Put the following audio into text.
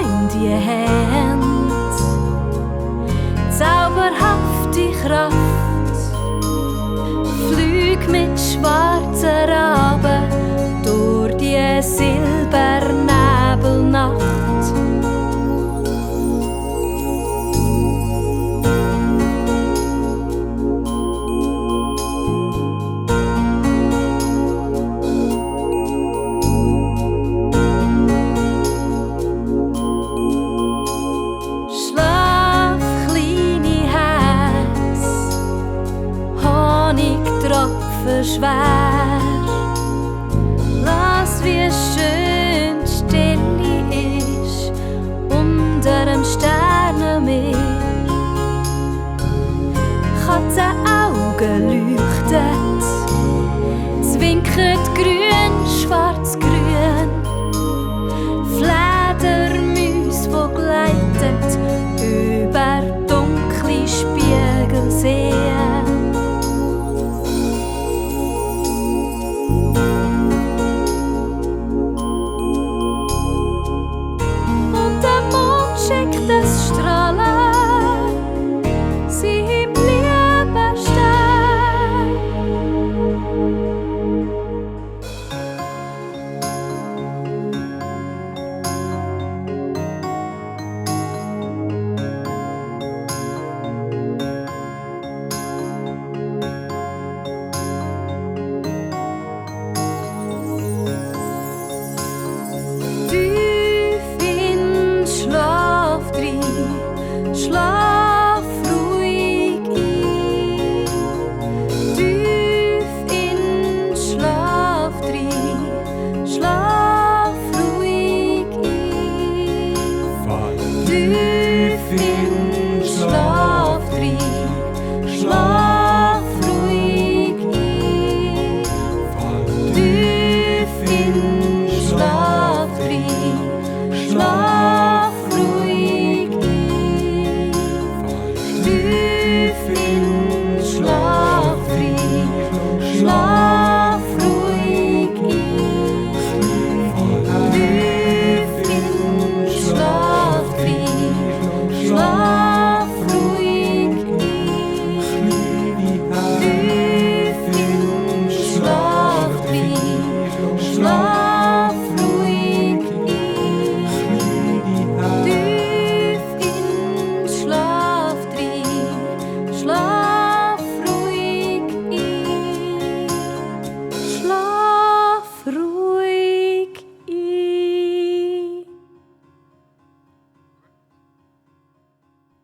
in die Hände, zauberhafte Kraft, flüg mit schwarzer Rabe durch die Silbernebelnacht. Schwer, lass wie schön die Stille ist unter dem Sternenmeer. Katzenaugen leuchtet, zwinkert grün, schwarz-grün, Fledermäuse, wo gleitet über dunkle Spiegelseen. Schickt es Strahlen, sie bleiben stehen. Schlaf ruhig ein, tief in Schlaf drin, schlaf ruhig ein, tief in